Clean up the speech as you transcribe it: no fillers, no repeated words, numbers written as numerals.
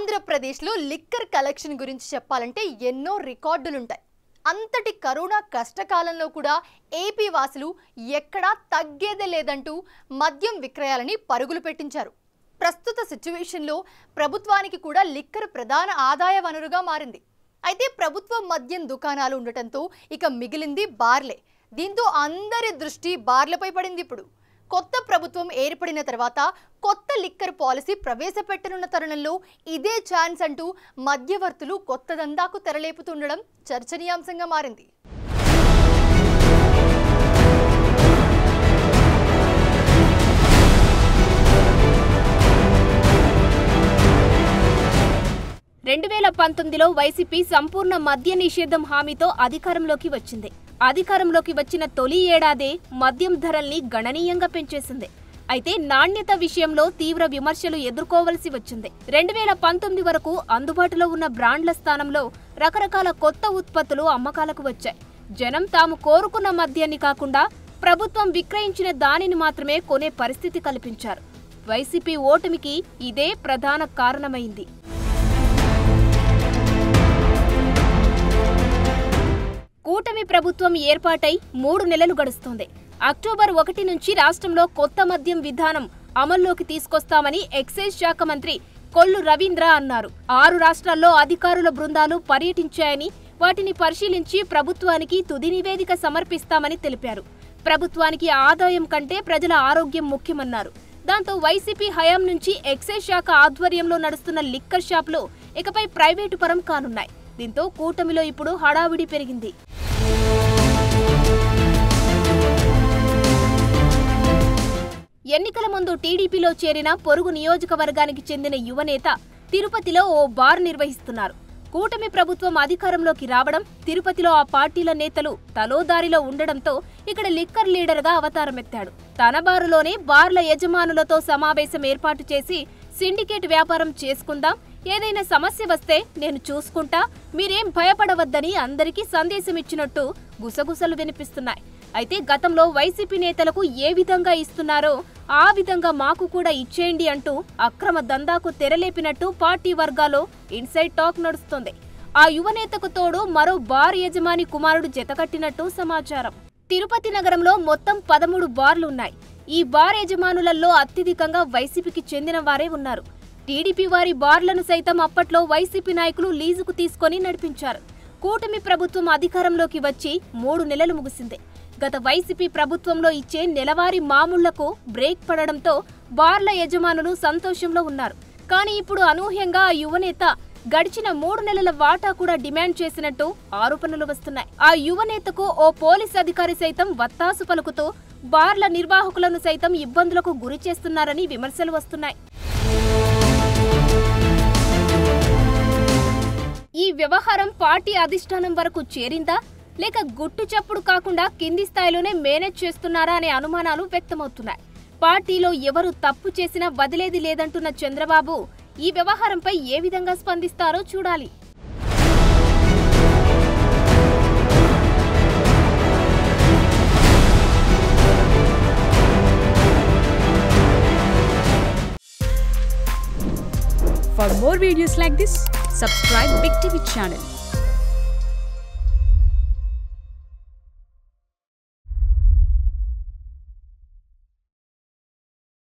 ఆంధ్రప్రదేశ్లో liquor collection గురించి చెప్పాలంటే ఎన్నో రికార్డులుంటాయి. అంతటి కరోనా కష్టకాలంలో కూడా ఏపీ వాసులు ఎక్కడా తగ్గేదే లేదంటూ మద్యం విక్రయాలని పరుగులు పెట్టించారు. ప్రస్తుత సిచ్యువేషన్లో ప్రభుత్వానికి కూడా లిక్కర్ ప్రధాన ఆదాయ వనరుగా మారింది. అయితే ప్రభుత్వ మద్యం దుకాణాలు ఉండటంతో ఇక మిగిలింది బార్లే. దీంతో అందరి దృష్టి బార్లపై పడింది. ఇప్పుడు కొత్త ప్రభుత్వం ఏర్పడిన తర్వాత కొత్త లిక్కర్ పాలసీ ప్రవేశపెట్టనున్న తరుణంలో ఇదే ఛాన్స్ అంటూ మధ్యవర్తులు కొత్త దందాకు తెరలేపుతుండడం చర్చనీయాంశంగా మారింది. వైసీపీ సంపూర్ణ మద్య నిషేధం హామీతో అధికారంలోకి వచ్చింది. అధికారంలోకి వచ్చిన తొలి ఏడాదే మద్యం ధరల్ని గణనీయంగా పెంచేసింది. అయితే నాణ్యత విషయంలో తీవ్ర విమర్శలు ఎదుర్కోవలసి వచ్చింది. 2019 వరకు అందుబాటులో ఉన్న బ్రాండ్ల స్థానంలో రకరకాల కొత్త ఉత్పత్తులు అమ్మకాలకు వచ్చాయి. జనం తాము కోరుకున్న మద్యాన్ని కాకుండా ప్రభుత్వం విక్రయించిన దానిని మాత్రమే కొనే పరిస్థితి కల్పించారు. వైసీపీ ఓటమికి ఇదే ప్రధాన కారణమైంది. కూటమి ప్రభుత్వం ఏర్పాటై 3 నెలలు గడుస్తోంది. అక్టోబర్ 1 నుంచి రాష్ట్రంలో కొత్త మద్యం విధానం అమల్లోకి తీసుకొస్తామని ఎక్సైజ్ శాఖ మంత్రి కొల్లు రవీంద్ర అన్నారు. 6 రాష్ట్రాల్లో అధికారుల బృందాలు పర్యటించాయని, వాటిని పరిశీలించి ప్రభుత్వానికి తుది నివేదిక సమర్పిస్తామని తెలిపారు. ప్రభుత్వానికి ఆదాయం కంటే ప్రజల ఆరోగ్యం ముఖ్యమన్నారు. దాంతో వైసీపీ హయాం నుంచి ఎక్సైజ్ శాఖ ఆధ్వర్యంలో నడుస్తున్న లిక్కర్ షాపులు ఇకపై ప్రైవేటు పరం కానున్నాయి. దీంతో కూటమిలో ఇప్పుడు హడావిడి పెరిగింది. ఎన్నికల ముందు టీడీపీలో చేరిన పొరుగు నియోజకవర్గానికి చెందిన యువనేత తిరుపతిలో ఓ బార్ నిర్వహిస్తున్నారు. కూటమి ప్రభుత్వం అధికారంలోకి రావడం, తిరుపతిలో ఆ పార్టీల నేతలు తలోదారిలో ఉండడంతో ఇక్కడ లిక్కర్ లీడర్గా అవతారమెత్తాడు. తన బారులోనే బార్ల యజమానులతో సమావేశం ఏర్పాటు చేసి సిండికేట్ వ్యాపారం చేసుకుందాం, ఏదైనా సమస్య వస్తే నేను చూసుకుంటా, మీరేం భయపడవద్దని అందరికీ సందేశం ఇచ్చినట్టు గుసగుసలు వినిపిస్తున్నాయి. అయితే గతంలో వైసీపీ నేతలకు ఏ విధంగా ఇస్తున్నారో ఆ విధంగా మాకు కూడా ఇచ్చేయండి అంటూ అక్రమ దందాకు తెరలేపినట్టు పార్టీ వర్గాల్లో ఇన్సైడ్ టాక్ నడుస్తోంది. ఆ యువనేతకు తోడు మరో బార్ యజమాని కుమారుడు జతకట్టినట్టు సమాచారం. తిరుపతి నగరంలో మొత్తం 13 బార్లు ఉన్నాయి. ఈ బార్ యజమానులలో అత్యధికంగా వైసీపీకి చెందిన వారే ఉన్నారు. టీడీపీ వారి బార్లను సైతం అప్పట్లో వైసీపీ నాయకులు లీజుకు తీసుకొని నడిపించారు. కూటమి ప్రభుత్వం అధికారంలోకి వచ్చి 3 నెలలు ముగిసింది. గత వైసీపీ ప్రభుత్వంలో ఇచ్చే నెలవారీ మామూళ్లకు బ్రేక్ పడడంతో బార్ల యజమానులు సంతోషంలో ఉన్నారు. కానీ ఇప్పుడు అనూహ్యంగా ఆ యువనేత గడిచిన 3 నెలల వాటా కూడా డిమాండ్ చేసినట్టు ఆరోపణలు వస్తున్నాయి. ఆ యువనేతకు ఓ పోలీస్ అధికారి సైతం వత్తాసు పలుకుతూ బార్ల నిర్వాహకులను సైతం ఇబ్బందులకు గురి చేస్తున్నారని విమర్శలు వస్తున్నాయి. ఈ వ్యవహారం పార్టీ అధిష్టానం వరకు చేరిందా, లేక గుట్టు చప్పుడు కాకుండా కింది స్థాయిలోనే మేనేజ్ చేస్తున్నారా అనే అనుమానాలు వ్యక్తమవుతున్నాయి. పార్టీలో ఎవరు తప్పు చేసినా వదిలేది లేదంటున్న చంద్రబాబు ఈ వ్యవహారంపై ఏ విధంగా స్పందిస్తారో చూడాలి. For more videos like this, subscribe Big TV channel.